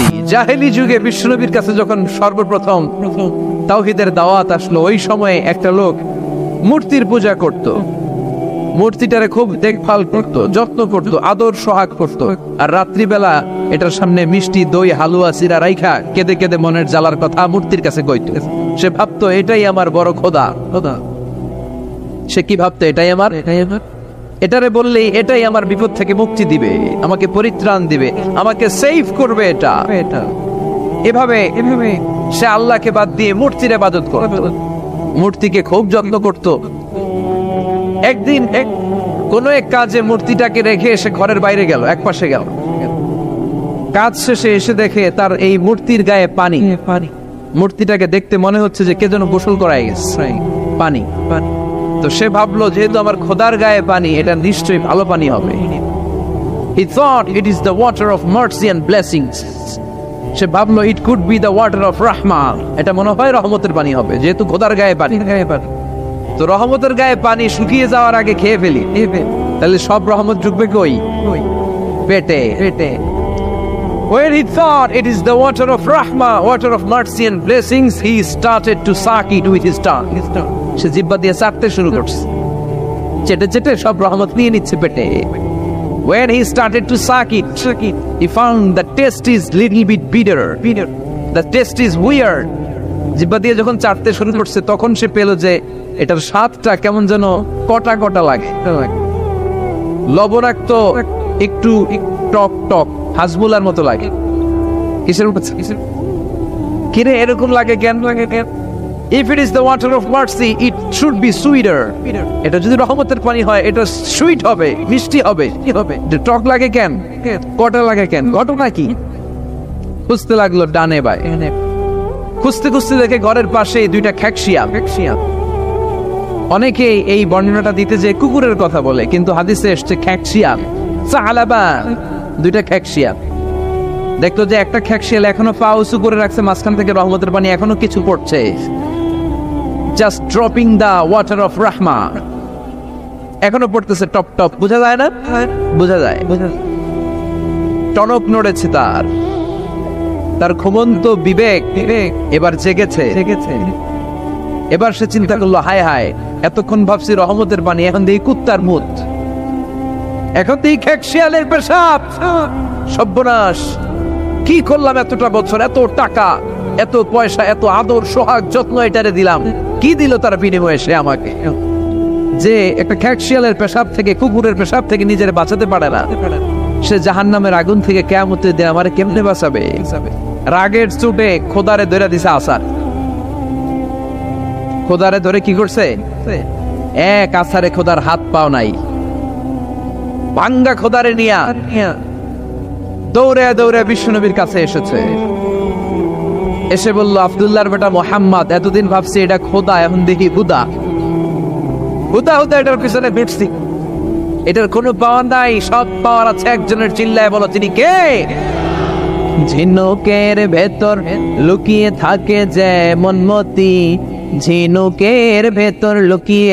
মূর্তি। জাহেলি যুগে বিশ্বনবীর কাছে যখন সর্বপ্রথম তাওহীদের দাওয়াত আসলো, ওই সময়ে একটা লোক মূর্তির পূজা করত, মূর্তিটারে খুব দেখভাল করত, যত্ন করত, আদর সোহাগ করত। আর রাত্রিবেলা এটার সামনে মিষ্টি দই হালুয়া চিরা রাইখা কেঁদে কেঁদে মনের জ্বালার কথা মূর্তির কাছে কইত। সে ভাবতো এটাই আমার বড় খোদা। সে কি ভাবতো? এটাই আমার, এটারে বললেই এটাই আমার বিপদ থেকে মুক্তি দিবে, আমাকে পরিত্রাণ দিবে, আমাকে সেভ করবে। এটা এভাবে সে আল্লাহকে বাদ দিয়ে মূর্তির ইবাদত করত, মূর্তিকে খুব যত্ন করত। একদিন কোন এক কাজে মূর্তিটাকে রেখে সে ঘরের বাইরে গেল, এক পাশে গেল। কাজ শেষে এসে দেখে তার এই মূর্তির গায়ে পানি। মূর্তিটাকে দেখতে মনে হচ্ছে যে কে যেন গোসল করায় গেছে, পানি। তো সে ভাবলো যেহেতু আমার খোদার গায়ে পানি, এটা নিশ্চয়ই ভালো পানি হবে। He thought it is the water of mercy and blessings. সে ভাবলো it could be the water of rahmah. এটা মনে হয় রহমতের পানি হবে, যেহেতু খোদার গায়ে পানি। তো রহমতের গায়ে পানি শুকিয়ে যাওয়ার আগে খেয়ে ফেলি, তাহলে সব রহমত ঢুকবে কই? পেটে। When he thought it is the water of rahmah, water of mercy and blessings, he started to suck it with his tongue. সে জিহ্বা দিয়ে চাটতে শুরু করছে, চেটে চেটে সব রহমত নিয়ে নিচ্ছে পেটে। When he started to suck it, he found the taste is little bit bitter. The taste is weird. জিহ্বা দিয়ে যখন চাটতে শুরু করছে, তখন সে পেল যে এটার স্বাদটা কেমন যেন কটা কটা লাগে, লবণাক্ত, একটু টক টক, হাজমুলার মতো লাগে। কিসের উপরে? কিরে এরকম লাগে কেন? If it is the water of mercy, it should be sweeter. এটা যদি রহমতের পানি হয়, এটা সুইট হবে, মিষ্টি হবে। টক লাগে কেন? কটা লাগে কেন? ঘটনা কি? খুঁজতে লাগলো ডানে বায়ে, খুঁজতে খুঁজতে দেখে ঘরের পাশে দুইটা খ্যাকশিয়াল। অনেকে এই বর্ণনাটা দিতে যে কুকুরের কথা বলে, কিন্তু হাদিসে এসছে খ্যাকশিয়াল, সাহালাবা, দুইটা খ্যাকশিয়াল। দেখলো যে একটা খ্যাকশিয়াল এখনো পা উঁচু করে রাখছে, মাঝখান থেকে রহমতের পানি এখনো কিছু পড়ছে। Just dropping the water of rahmah. এখনো পড়তেছে টপ টপ, বোঝা যায় না? বোঝা যায়। টনক নড়েছে তার ঘুমন্ত বিবেক এবার জেগেছে। এবার সে চিন্তা করলো, হায় হায়, এতক্ষণ ভাবছি রহমতের পানি, এখন দেখি কুত্তার মুত, এখন দেখি খ্যাকশিয়ালের পেশাব। সর্বনাশ, কি করলাম? এতটা বছর, এত টাকা, এত পয়সা, এত আদর সোহাগ যত্ন এটারে দিলাম, কি দিল তার বিনিময়ে সে আমাকে? যে একটা খ্যাকশিয়ালের পেশাব থেকে, কুকুরের পেশাব থেকে নিজের বাঁচাতে পারে না, সে জাহান্নামের আগুন থেকে কিয়ামতের দিন আমারে কেমনে বাঁচাবে? রাগের চোটে খোদারে ধরে দিছে আসার। খোদারে ধরে কি করছে? এক আসারে খোদার হাত পাও নাই, ভাঙ্গা খোদারে নিয়া দৌড়ে দৌড়ে বিশ্বনবীর কাছে এসেছে। এসে বলল, আব্দুল্লাহর বেটা মোহাম্মদ, এতদিন ভাবছি এটা খোদা, এখন দেখি হুদা। এটার পিছনে ভিড়ছি, এটার কোনো পাওয়ার নাই, সব পাওয়ার আছে একজনের। চিল্লায় বলো, তিনি কে? ঝিনুকের ভেতর লুকিয়ে থাকে যেমন মতি, ঝিনুকের ভেতর লুকিয়ে